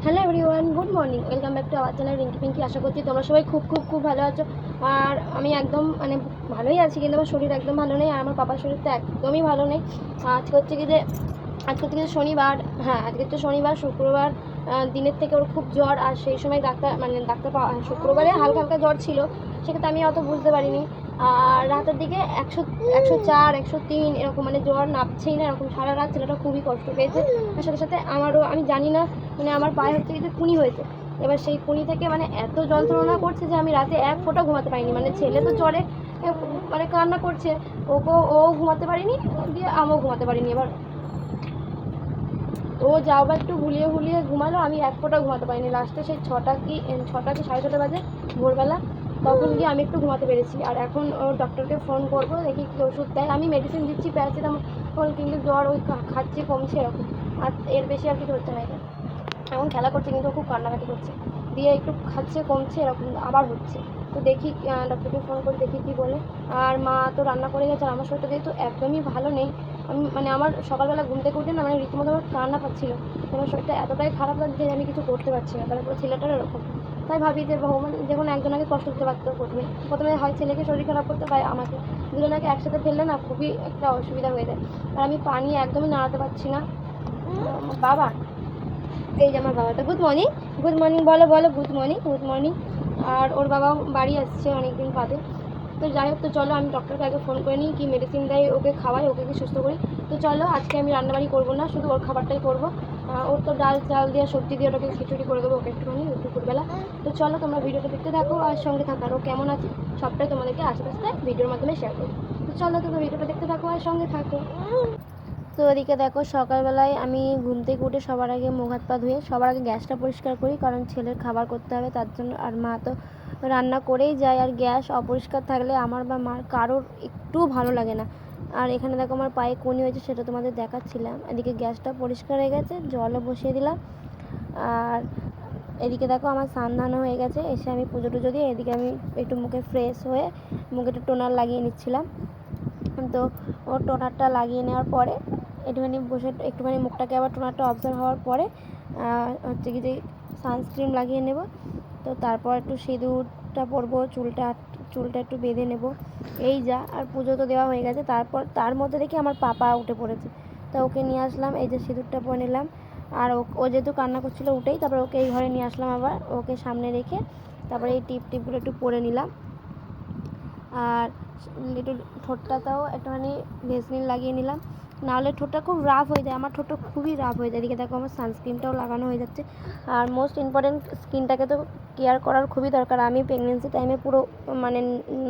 Hello everyone, good morning. Welcome back to our channel Rinki Pinki. আশা করছি তোমরা সবাই খুব খুব খুব ভালো আছো। আর আমি একদম ভালোই আছি, কিন্তু আমার শরীর একদম ভালো নেই। আর আমার পাপার শরীরটা একদমই ভালো নেই। আজকে হচ্ছে কি যে শনিবার। হ্যাঁ, আজকে হচ্ছে শনিবার। শুক্রবার দিনের থেকে ওর খুব জ্বর। আর সেই সময় ডাক্তার শুক্রবারে হালকা হালকা জ্বর ছিল, সেক্ষেত্রে আমি অত বুঝতে পারিনি। আর রাতের দিকে 104 103 এরকম, জ্বর নামছেই না, এরকম সারা রাত ছেলেটা খুবই কষ্ট পেয়েছে। তার সাথে সাথে আমারও, আমি জানি না, আমার পায়ে হচ্ছে কি যে কুনি হয়েছে। এবার সেই কুনি থেকে এত যন্ত্রণা করছে যে আমি রাতে এক ফোঁটা ঘুমাতে পারিনি। ছেলে তো জ্বরে কান্না করছে, ও ঘুমাতে পারিনি, দিয়ে আমিও ঘুমাতে পারিনি। এবার ও যাও বা একটু ঘুলিয়ে ঘুমালো, আমি এক ফোঁটা ঘুমাতে পারিনি। লাস্টে সেই ছটা কি 6:30 বাজে ভোরবেলা, তখন গিয়ে আমি একটু ঘুমাতে পেরেছি। আর এখন ওর ডক্টরকে ফোন করবো, দেখি কী ওষুধ দেয়। আমি মেডিসিন দিচ্ছি, প্যারাসিটামল, কিন্তু জ্বর ওই খাচ্ছি, কমছে এরকম। আর এর বেশি আর কিছু হচ্ছে না। এখন খেলা করছে, কিন্তু খুব কান্নাকাটি করছে, দিয়ে একটু খাচ্ছে, কমছে, এরকম আবার হচ্ছে। তো দেখি, ডক্টরকে ফোন করে দেখি কী বলে। আর মা তো রান্না করে গেছে। আর আমার শরীরটা যেহেতু একদমই ভালো নেই, আমি আমার সকালবেলা ঘুম থেকে উঠে না রীতিমতো আমার কান্না পাচ্ছিল। আমার শরীরটা এতটাই খারাপ লাগছে যে আমি কিছু করতে পারছি না। তারপরে ছেলেটার এরকম। তাই ভাবি যে ভগবান যখন একজনকে কষ্ট দিতে পারতো, প্রথমে হয় ছেলেকে শরীর খারাপ করতে, হয় আমাকে। দুজনকে একসাথে ফেললে না খুবই একটা অসুবিধা হয়ে যায়। আর আমি পানি একদমই নাড়াতে পারছি না। বাবা, এই যে আমার বাবাটা, গুড মর্নিং। গুড মর্নিং বলো বলো, গুড মর্নিং গুড মর্নিং। আর ওর বাবা বাড়ি আসছে অনেকদিন বাদে। তো যাই হোক, তো চলো আমি ডক্টরকে আগে ফোন করে নিই, কি মেডিসিন দেয় ওকে খাওয়াই, ওকে কি সুস্থ করি। তো চলো, আজকে আমি রান্নাবাড়ি করবো না, শুধু ওর খাবারটাই করবো। ওর তো ডাল চাল দিয়ে সবজি দিয়ে ওটাকে খিচুড়ি করে দেবো ওকে একটুখানি দুপুরবেলা। তো চলো তোমরা ভিডিওটা দেখতে থাকো, আর সঙ্গে থাকার ও কেমন আছে সবটাই তোমাদেরকে আস্তে আস্তে ভিডিওর মাধ্যমে শেয়ার করবো। তো চলো তোমরা ভিডিওটা দেখতে থাকো আর সঙ্গে থাকো। তো ওদিকে দেখো, সকালবেলায় আমি ঘুম থেকে উঠে সবার আগে মুখ হাত পা ধুয়ে সবার আগে গ্যাসটা পরিষ্কার করি, কারণ ছেলের খাবার করতে হবে তার জন্য। আর মা তো রান্না করেই যায়, আর গ্যাস অপরিষ্কার থাকলে আমার বা মার কারোর একটু ভালো লাগে না। আর এখানে দেখো আমার পায়ে কোনি হয়েছে, সেটা তোমাদের দেখাচ্ছিলাম। এদিকে গ্যাসটা পরিষ্কার হয়ে গেছে, জলও বসিয়ে দিলাম। আর এদিকে দেখো আমার স্নান হয়ে গেছে, এসে আমি পুজো টুজো দিয়ে এদিকে আমি একটু মুখে ফ্রেশ হয়ে মুখে একটু টোনার লাগিয়ে নিচ্ছিলাম। তো ওর টোনারটা লাগিয়ে নেওয়ার পরে একটুখানি মুখটাকে আবার টোনারটা অবজার্ভ হওয়ার পরে হচ্ছে কি যে সানস্ক্রিন লাগিয়ে নেব। তো তারপর একটু সিঁদুরটা পরবো, চুলটা একটু বেঁধে নেব। এই যা, আর পুজো তো দেওয়া হয়ে গেছে। তারপর তার মধ্যে দেখি আমার পাপা উঠে পড়েছে, তো ওকে নিয়ে আসলাম। এই যে সিঁদুরটা পরে নিলাম। আর ও যেহেতু কান্না করছিলো উঠেই, তারপর ওকে এই ঘরে নিয়ে আসলাম, আবার ওকে সামনে রেখে তারপরে এই টিপগুলো একটু পরে নিলাম। আর একটু ঠোঁটটাতেও একটুখানি ভেসলিন লাগিয়ে নিলাম, নাহলে ঠোঁটটা খুব রাফ হয়ে যায়। আমার ঠোঁটটা খুবই রাফ হয়ে যায়। এদিকে দেখো আমার সানস্ক্রিনটাও লাগানো হয়ে যাচ্ছে। আর মোস্ট ইম্পর্টেন্ট, স্কিনটাকে তো কেয়ার করার খুবই দরকার। আমি প্রেগনেন্সি টাইমে পুরো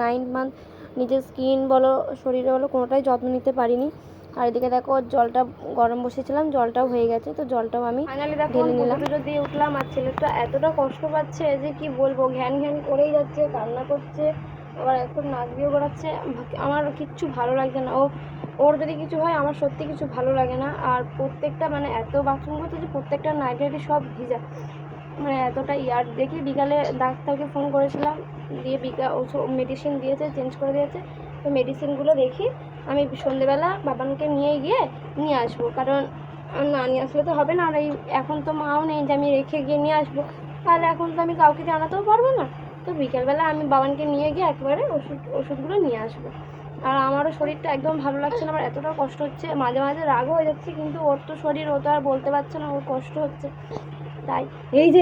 9 মান্থ নিজের স্কিন বলো শরীরে বলো কোনোটাই যত্ন নিতে পারিনি। আর এদিকে দেখো জলটা গরম বসেছিলাম, জলটাও হয়ে গেছে, তো জলটাও আমি ঢেলে নিলাম। পুজো দিয়ে উঠলাম, আর ছেলেটা এতটা কষ্ট পাচ্ছে যে কি বলবো, ঘ্যান ঘ্যান করেই যাচ্ছে, কান্না করছে, আবার এখন নাচ দিয়ে করাচ্ছে। আমার কিচ্ছু ভালো লাগছে না। ওর যদি কিছু হয় আমার সত্যি কিছু ভালো লাগে না। আর প্রত্যেকটা এত বাথরুম করছে যে প্রত্যেকটা নাইটি সব ভিজা, এতটা ইয়ার দেখি। বিকালে ডাক্তারকে ফোন করেছিলাম, দিয়ে মেডিসিন দিয়েছে, চেঞ্জ করে দিয়েছে। তো মেডিসিনগুলো দেখি আমি সন্ধেবেলা বাবানকে নিয়ে আসবো, কারণ না নিয়ে আসলে তো হবে না। আর এখন তো মাও নেই যে আমি রেখে গিয়ে নিয়ে আসবো, তাহলে এখন তো আমি কাউকে জানাতেও পারবো না। তো বিকেলবেলা আমি বাবানকে নিয়ে গিয়ে একবারে ওষুধগুলো নিয়ে আসবো। আর আমারও শরীরটা একদম ভালো লাগছে না, আমার এতটা কষ্ট হচ্ছে, মাঝে মাঝে রাগও হয়ে যাচ্ছে, কিন্তু ওর তো শরীর, ও তো আর বলতে পারছে না, ওর কষ্ট হচ্ছে। তাই এই যে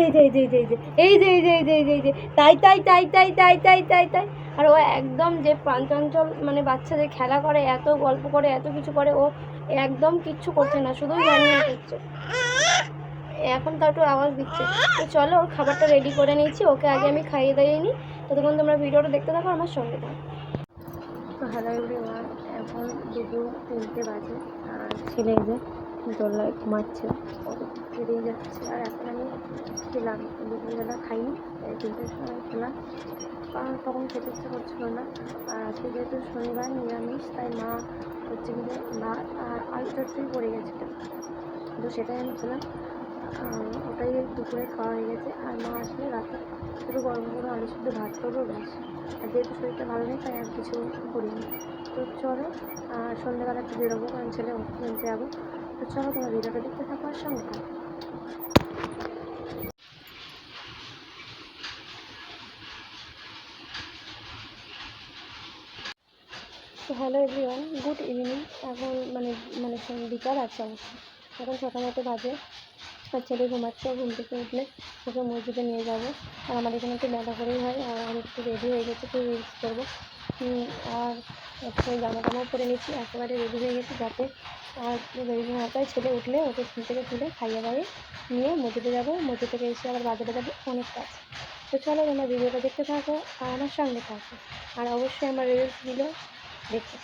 তাই। আর ও একদম যে প্রাণচঞ্চল বাচ্চা, যে খেলা করে, এত গল্প করে, এত কিছু করে, ও একদম কিচ্ছু করছে না, শুধুই গান করছে। এখন তাও একটু আওয়াজ দিচ্ছে। তো চলো ওর খাবারটা রেডি করে নিয়েছি, ওকে আগে আমি খাইয়ে দাইয়ে নিই। ততক্ষণ তোমরা ভিডিওটা দেখতে থাকো, আমার সঙ্গে থাকো। তো হ্যালো এভরিওয়ান, এখন 2:03 বাজে। আর ছেলে যে দোলনায় ঘুমাচ্ছে, বেরিয়ে যাচ্ছে। আর এখন আমি খেলাম, দুপুরবেলা খাইনি, 3টের সময় খেলাম, কারণ তখন খেতে ইচ্ছে করছিল না। আর আজকে যেহেতু শনিবার নিরামিষ, তাই মা হচ্ছে কি যে ভাত আর আলু চচ্চড়ি পড়ে গেছিলো, তো সেটাই আমি খেলাম। ওটাই দুপুরে খাওয়া হয়ে গেছে। আর মা আসলে রাতে শুধু গরম গরম আলু শুদ্ধ ভাত করবো, ব্যাস। আর যেহেতু শরীরটা ভালো নেই, তাই আর কিছু করিনি। তো চলো, সন্ধ্যেবেলা একটু বেরোবো, কারণ ছেলে ওষুধ কিনতে যাবো। তো চলো তোমরা ভিডিওটা দেখতে থাকো আর সঙ্গে থাকো। তো হ্যালো এভরিওয়ান, গুড ইভিনিং। এখন মানে মানে বিকাল আছে অবশ্য, এখন 6টা মতো বাজে। আর ছেলে ঘুমাচ্ছে, ঘুম থেকে উঠলে ওকে মসজিদে নিয়ে যাবো। আর আমার এখানে একটু বেলা করেই হয়, আর আমি একটু রেডি হয়ে গেছি, একটু রিলস করবো। আর একটু জামা টামাও পরে নিচ্ছি, একেবারে রেডি হয়ে গেছি যাতে আর রেডি না হয় ছেলে উঠলে ওকে স্কুল থেকে তুলে খাইয়ে দাইয়ে নিয়ে মসজিদে যাবো। মসজিদ থেকে এসে আবার বাজারে যাবো, অনেক কাজ। তো চলো তোমরা ভিডিওটা দেখতে থাকো আর আমার সঙ্গে থাকো, আর অবশ্যই আমার রিলসগুলো দেখো।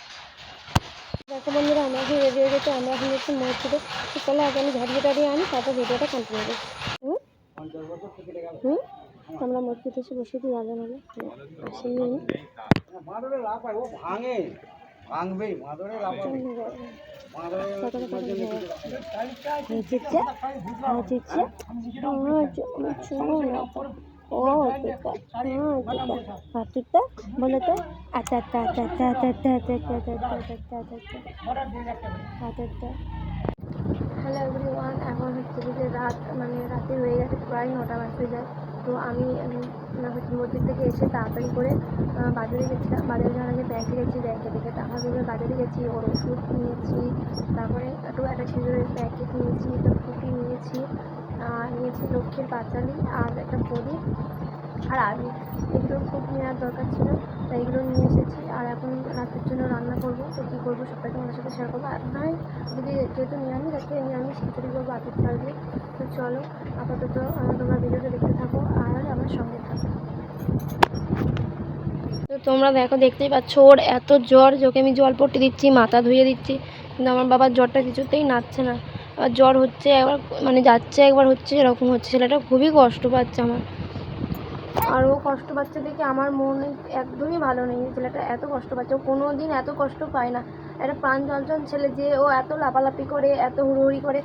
দেখো বন্ধুরা, আমরা এখন রেডি হয়ে গেছি, আমরা এখন যাচ্ছি মসজিদে। তো চলো আগে আমি ঝাড়িয়ে টাড়িয়ে আনি, তারপর ভিডিওটা কন্টিনিউ করছি। আমরা মসজিদে এসে বসে দিই, আগে হলো আসেনি। ও ঠিক বলো তো। আচ্ছা আচ্ছা আচ্ছা আচ্ছা আচ্ছা আচ্ছা আচ্ছা আচ্ছা আচ্ছা আচ্ছা আচ্ছা আচ্ছা। হ্যালো এভরিওয়ান, এখন হচ্ছে যে রাত মানে রাতে হয়ে গেছে, প্রায় 9টা বাজতে যায়। তো আমি মসজিদ থেকে এসে তাড়াতাড়ি করে বাজারে গেছিলাম। বাজারে যাওয়ার আগে ব্যাংকে গেছি, ব্যাংকে থেকে টাকা দিয়ে বাজারে গেছি, ওর ওষুধ নিয়েছি, তারপরে একটা খেজুরের প্যাকেট নিয়েছি, একটা ফুটি নিয়েছি, নিয়েছি লক্ষ্মীর পাঁচালি আর একটা প্রদীপ আর আলু। এগুলো খুব নেওয়ার দরকার ছিল, তাই এগুলো নিয়ে এসেছি। আর এখন রাতের জন্য রান্না করবো, তো কী করবো সবটাই তোমাদের সাথে শেয়ার করবো। আর নয় যদি যেহেতু নিরামিষ আজকে নিরামিষ খিচুড়ি করবো আজকে থাকবে। তো চলো আপাতত তোমরা ভিডিওটা দেখতে থাকো আর আমার সঙ্গে থাকো। তো তোমরা দেখতেই পাচ্ছ ওর এত জ্বর, ওকে আমি জল পট্টি দিচ্ছি, মাথা ধুয়ে দিচ্ছি, কিন্তু আমার বাবার জ্বরটা কিছুতেই নাচ্ছে না। আর জ্বর হচ্ছে একবার মানে যাচ্ছে, একবার হচ্ছে, এরকম হচ্ছে। ছেলেটা খুবই কষ্ট পাচ্ছে আমার, আর ও কষ্ট পাচ্ছে দেখে আমার মন একদমই ভালো নেই। ছেলেটা এত কষ্ট পাচ্ছে, ও কোনো দিন এত কষ্ট পায় না। একটা প্রাণ চঞ্চল ছেলে, যে ও এত লাফালাফি করে, এত হুড়োহুড়ি করে,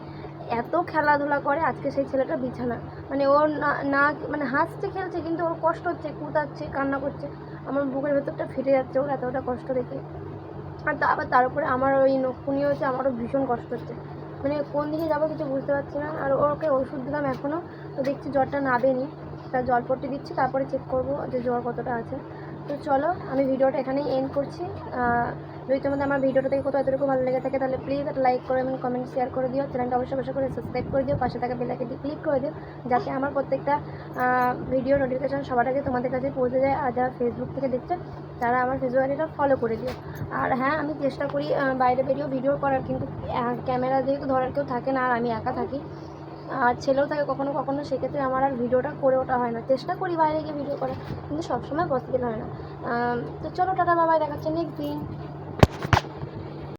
এত খেলাধুলা করে, আজকে সেই ছেলেটা বিছানা। মানে ও না মানে হাসছে খেলছে, কিন্তু ওর কষ্ট হচ্ছে, কুতাচ্ছে, কান্না করছে। আমার বুকের ভেতরটা ফেটে যাচ্ছে ওর এতটা কষ্ট দেখে। আর আবার তার উপরে আমার ওই নখকুনি হচ্ছে, আমারও ভীষণ কষ্ট হচ্ছে। মানে কোন দিকে যাবো কিছু বুঝতে পারছি না। আর ওকে ওষুধ দিলাম এখনও, তো দেখছি জ্বরটা নাবেনি। তা জল পট্টি দিচ্ছি, তারপরে চেক করবো যে জ্বর কতটা আছে। তো চলো আমি ভিডিওটা এখানেই এন্ড করছি। যদি তোমাদের আমার ভিডিওটা থেকে কোথাও এতটুকু ভালো লেগে থাকে তাহলে প্লিজ একটা লাইক করে এবং কমেন্ট শেয়ার করে দিও। চ্যানেলটা অবশ্যই করে সাবস্ক্রাইব করে দিও, পাশে থাকা বেল আইকনটি ক্লিক করে দিও, যাতে আমার প্রত্যেকটা ভিডিও নোটিফিকেশান সবার আগে তোমাদের কাছে পৌঁছে যায়। আর যারা ফেসবুক থেকে দেখছে তারা আমার ফেসবুক আইডিটা ফলো করে দিও। আর হ্যাঁ, আমি চেষ্টা করি বাইরে বেরিয়েও ভিডিও করার, কিন্তু ক্যামেরা যেহেতু ধরার কেউ থাকে না আর আমি একা থাকি, আর ছেলেও থাকে কখনো কখনো, সেক্ষেত্রে আমার আর ভিডিওটা করে ওঠা হয় না। চেষ্টা করি বাইরে গিয়ে ভিডিও করার, কিন্তু সবসময় পসিবল হয় না। তো চলো টাটা, বাবাই, দেখাচ্ছে নেক্সট দিন।